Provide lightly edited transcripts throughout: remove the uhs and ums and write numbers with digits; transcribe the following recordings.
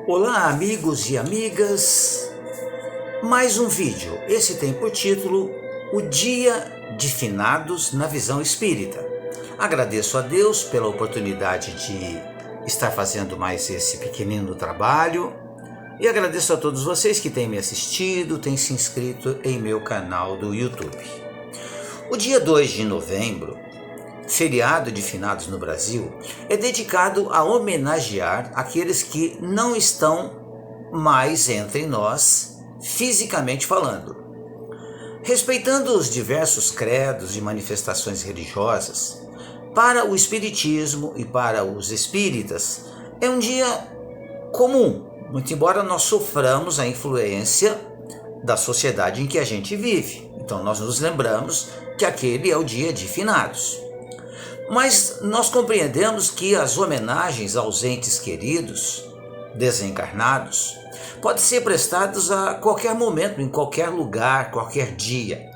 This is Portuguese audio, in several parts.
Olá, amigos e amigas. Mais um vídeo. Esse tem por título O Dia de Finados na Visão Espírita. Agradeço a Deus pela oportunidade de estar fazendo mais esse pequenino trabalho e agradeço a todos vocês que têm me assistido, têm se inscrito em meu canal do YouTube. O dia 2 de novembro, feriado de finados no Brasil, é dedicado a homenagear aqueles que não estão mais entre nós, fisicamente falando. Respeitando os diversos credos e manifestações religiosas, para o espiritismo e para os espíritas, é um dia comum, muito embora nós soframos a influência da sociedade em que a gente vive. Então nós nos lembramos que aquele é o dia de finados. Mas nós compreendemos que as homenagens aos entes queridos, desencarnados, podem ser prestadas a qualquer momento, em qualquer lugar, qualquer dia.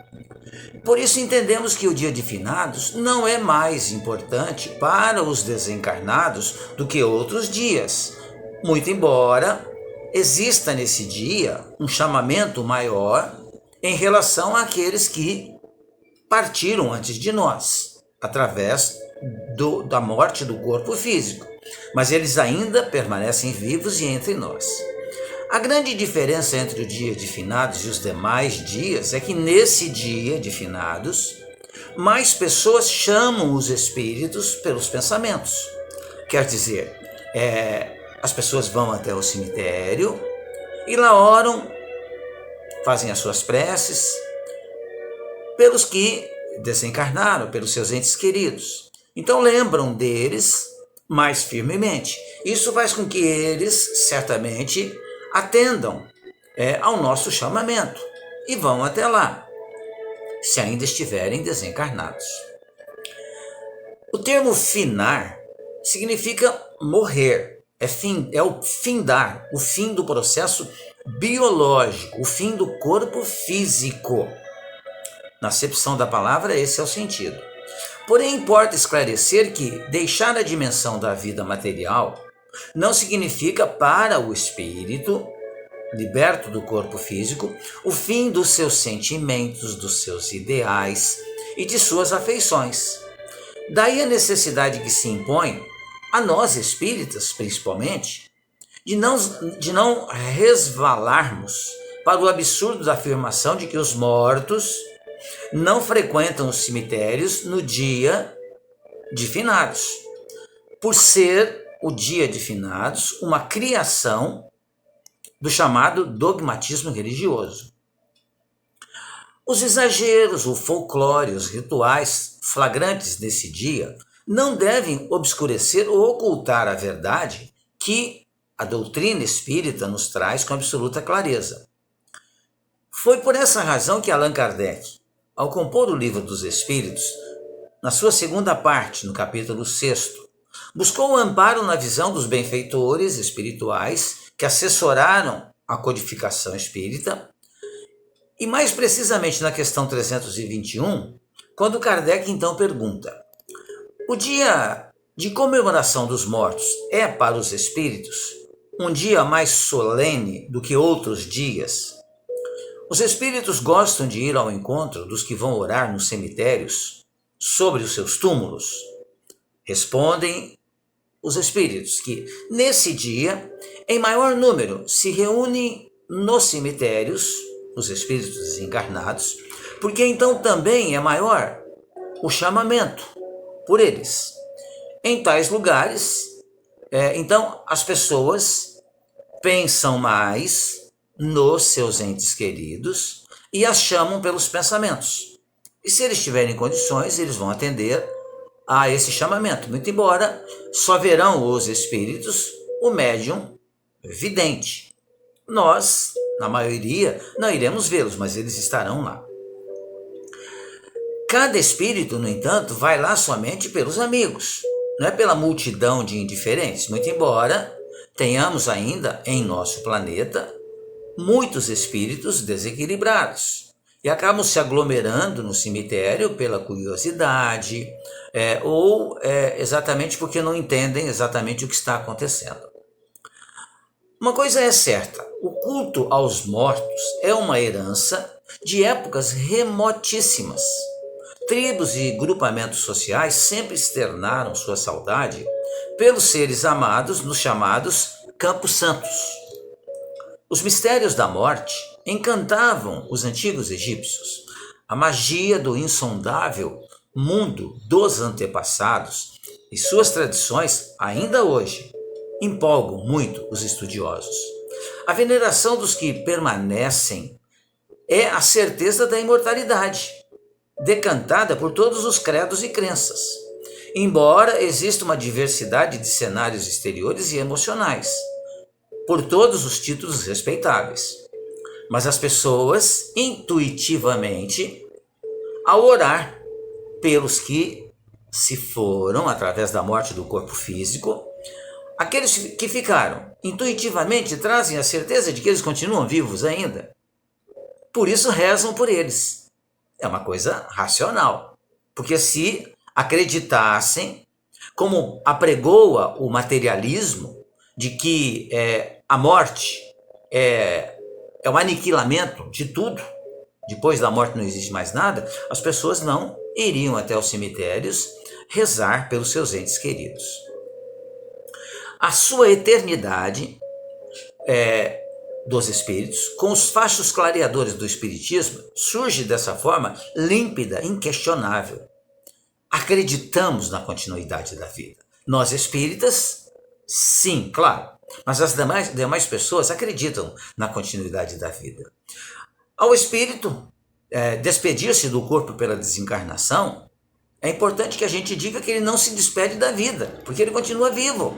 Por isso entendemos que o dia de finados não é mais importante para os desencarnados do que outros dias, muito embora exista nesse dia um chamamento maior em relação àqueles que partiram antes de nós, através da morte do corpo físico, mas eles ainda permanecem vivos e entre nós. A grande diferença entre o dia de finados e os demais dias é que nesse dia de finados, mais pessoas chamam os espíritos pelos pensamentos. Quer dizer, as pessoas vão até o cemitério e lá oram, fazem as suas preces pelos que desencarnaram, pelos seus entes queridos. Então lembram deles mais firmemente. Isso faz com que eles certamente atendam ao nosso chamamento e vão até lá, se ainda estiverem desencarnados. O termo finar significa morrer, é o findar, o fim do processo biológico, o fim do corpo físico. Na acepção da palavra, esse é o sentido. Porém, importa esclarecer que deixar a dimensão da vida material não significa para o espírito, liberto do corpo físico, o fim dos seus sentimentos, dos seus ideais e de suas afeições. Daí a necessidade que se impõe, a nós espíritas principalmente, de não resvalarmos para o absurdo da afirmação de que os mortos não frequentam os cemitérios no dia de finados, por ser o dia de finados uma criação do chamado dogmatismo religioso. Os exageros, o folclore, os rituais flagrantes desse dia não devem obscurecer ou ocultar a verdade que a doutrina espírita nos traz com absoluta clareza. Foi por essa razão que Allan Kardec, ao compor o Livro dos Espíritos, na sua segunda parte, no capítulo 6º, buscou o amparo na visão dos benfeitores espirituais que assessoraram a codificação espírita, e mais precisamente na questão 321, quando Kardec então pergunta: o dia de comemoração dos mortos é para os espíritos um dia mais solene do que outros dias? Os espíritos gostam de ir ao encontro dos que vão orar nos cemitérios sobre os seus túmulos? Respondem os espíritos que, nesse dia, em maior número, se reúnem nos cemitérios, os espíritos desencarnados, porque então também é maior o chamamento por eles. Em tais lugares, então as pessoas pensam mais nos seus entes queridos e as chamam pelos pensamentos. E se eles tiverem condições, eles vão atender a esse chamamento, muito embora só verão os espíritos o médium vidente. Nós, na maioria, não iremos vê-los, mas eles estarão lá. Cada espírito, no entanto, vai lá somente pelos amigos, não é pela multidão de indiferentes, muito embora tenhamos ainda em nosso planeta muitos espíritos desequilibrados e acabam se aglomerando no cemitério pela curiosidade ou exatamente porque não entendem exatamente o que está acontecendo. Uma coisa é certa, o culto aos mortos é uma herança de épocas remotíssimas. Tribos e grupamentos sociais sempre externaram sua saudade pelos seres amados nos chamados Campos Santos. Os mistérios da morte encantavam os antigos egípcios. A magia do insondável mundo dos antepassados e suas tradições, ainda hoje, empolgam muito os estudiosos. A veneração dos que permanecem é a certeza da imortalidade, decantada por todos os credos e crenças, embora exista uma diversidade de cenários exteriores e emocionais, por todos os títulos respeitáveis. Mas as pessoas, intuitivamente, ao orar pelos que se foram através da morte do corpo físico, aqueles que ficaram, intuitivamente trazem a certeza de que eles continuam vivos ainda. Por isso rezam por eles. É uma coisa racional. Porque se acreditassem, como apregoa o materialismo, de que a morte é o aniquilamento de tudo, depois da morte não existe mais nada, as pessoas não iriam até os cemitérios rezar pelos seus entes queridos. A sua eternidade dos espíritos, com os fachos clareadores do espiritismo, surge dessa forma límpida, inquestionável. Acreditamos na continuidade da vida. Nós espíritas, sim, claro, mas as demais pessoas acreditam na continuidade da vida. Ao espírito despedir-se do corpo pela desencarnação, é importante que a gente diga que ele não se despede da vida, porque ele continua vivo.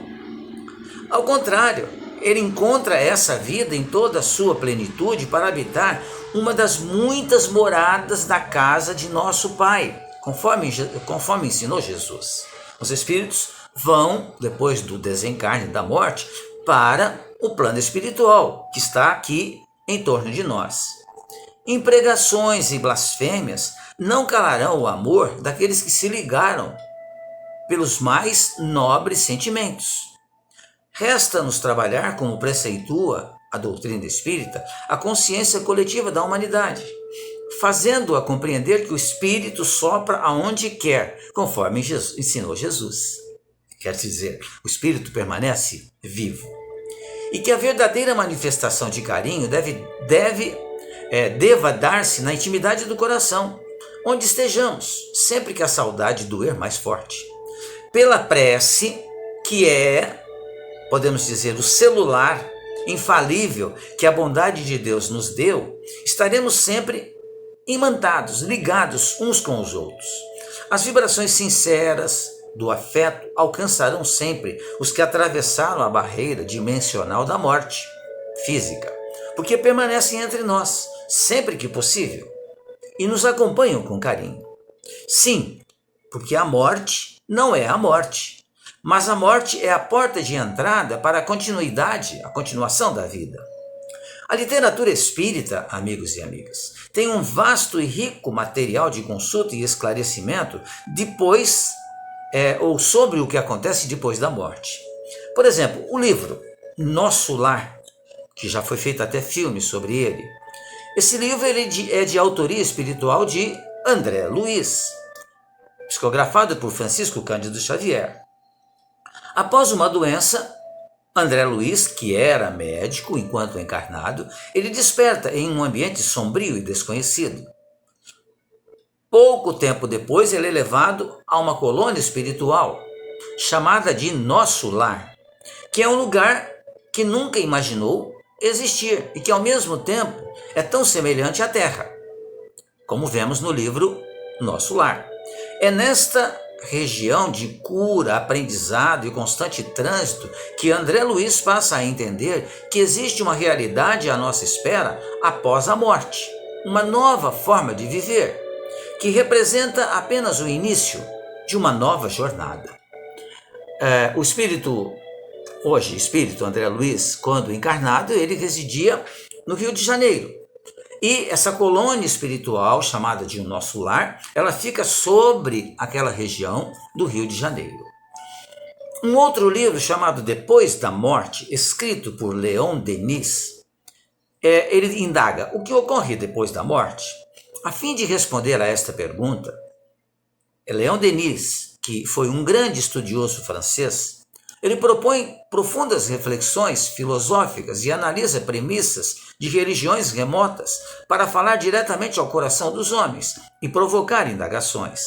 Ao contrário, ele encontra essa vida em toda a sua plenitude para habitar uma das muitas moradas da casa de nosso Pai, conforme ensinou Jesus. Os espíritos vão, depois do desencarne da morte, para o plano espiritual, que está aqui em torno de nós. Impregações e blasfêmias não calarão o amor daqueles que se ligaram pelos mais nobres sentimentos. Resta-nos trabalhar, como preceitua a doutrina espírita, a consciência coletiva da humanidade, fazendo-a compreender que o espírito sopra aonde quer, conforme ensinou Jesus. Quer dizer, o espírito permanece vivo. E que a verdadeira manifestação de carinho deva dar-se na intimidade do coração, onde estejamos, sempre que a saudade doer mais forte. Pela prece, que podemos dizer, o celular infalível que a bondade de Deus nos deu, estaremos sempre imantados, ligados uns com os outros. As vibrações sinceras do afeto alcançarão sempre os que atravessaram a barreira dimensional da morte física, porque permanecem entre nós, sempre que possível, e nos acompanham com carinho. Sim, porque a morte não é a morte, mas a morte é a porta de entrada para a continuação da vida. A literatura espírita, amigos e amigas, tem um vasto e rico material de consulta e esclarecimento ou sobre o que acontece depois da morte. Por exemplo, o livro Nosso Lar, que já foi feito até filme sobre ele. Esse livro é de autoria espiritual de André Luiz, psicografado por Francisco Cândido Xavier. Após uma doença, André Luiz, que era médico enquanto encarnado, ele desperta em um ambiente sombrio e desconhecido. Pouco tempo depois, ele é levado a uma colônia espiritual, chamada de Nosso Lar, que é um lugar que nunca imaginou existir e que, ao mesmo tempo, é tão semelhante à Terra, como vemos no livro Nosso Lar. É nesta região de cura, aprendizado e constante trânsito que André Luiz passa a entender que existe uma realidade à nossa espera após a morte, uma nova forma de viver, que representa apenas o início de uma nova jornada. O espírito André Luiz, quando encarnado, ele residia no Rio de Janeiro. E essa colônia espiritual, chamada de Nosso Lar, ela fica sobre aquela região do Rio de Janeiro. Um outro livro chamado Depois da Morte, escrito por Leon Denis, ele indaga o que ocorre depois da morte. A fim de responder a esta pergunta, Leon Denis, que foi um grande estudioso francês, ele propõe profundas reflexões filosóficas e analisa premissas de religiões remotas para falar diretamente ao coração dos homens e provocar indagações.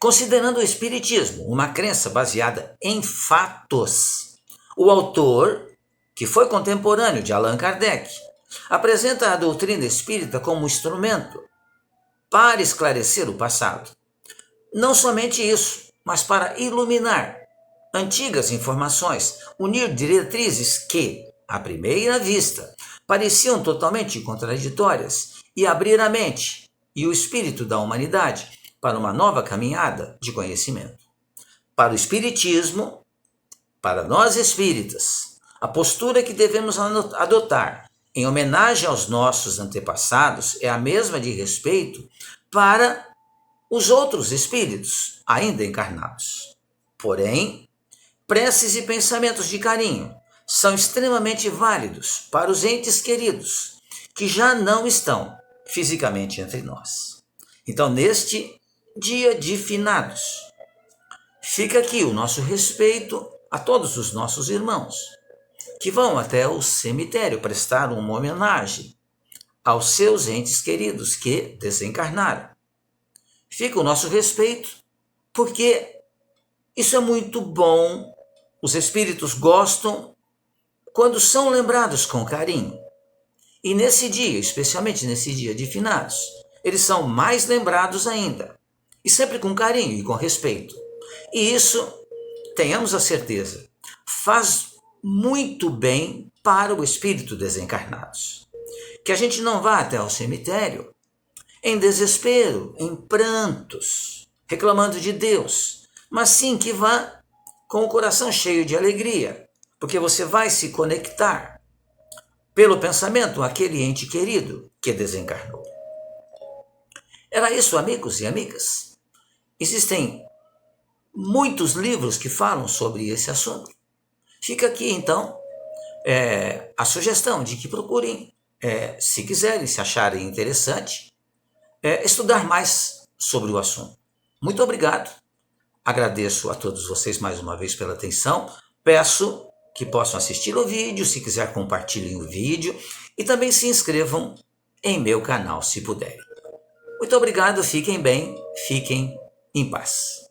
Considerando o Espiritismo uma crença baseada em fatos, o autor, que foi contemporâneo de Allan Kardec, apresenta a doutrina espírita como instrumento para esclarecer o passado. Não somente isso, mas para iluminar antigas informações, unir diretrizes que, à primeira vista, pareciam totalmente contraditórias e abrir a mente e o espírito da humanidade para uma nova caminhada de conhecimento. Para o Espiritismo, para nós espíritas, a postura que devemos adotar em homenagem aos nossos antepassados é a mesma de respeito para os outros espíritos ainda encarnados. Porém, preces e pensamentos de carinho são extremamente válidos para os entes queridos que já não estão fisicamente entre nós. Então, neste dia de finados, fica aqui o nosso respeito a todos os nossos irmãos que vão até o cemitério prestar uma homenagem aos seus entes queridos que desencarnaram. Fica o nosso respeito, porque isso é muito bom. Os espíritos gostam quando são lembrados com carinho. E nesse dia, especialmente nesse dia de finados, eles são mais lembrados ainda. E sempre com carinho e com respeito. E isso, tenhamos a certeza, faz muito bem para o espírito desencarnados. Que a gente não vá até o cemitério em desespero, em prantos, reclamando de Deus, mas sim que vá com o coração cheio de alegria, porque você vai se conectar pelo pensamento àquele ente querido que desencarnou. Era isso, amigos e amigas. Existem muitos livros que falam sobre esse assunto. Fica aqui, então, a sugestão de que procurem, se quiserem, se acharem interessante, estudar mais sobre o assunto. Muito obrigado. Agradeço a todos vocês mais uma vez pela atenção. Peço que possam assistir o vídeo, se quiser compartilhem o vídeo e também se inscrevam em meu canal, se puderem. Muito obrigado, fiquem bem, fiquem em paz.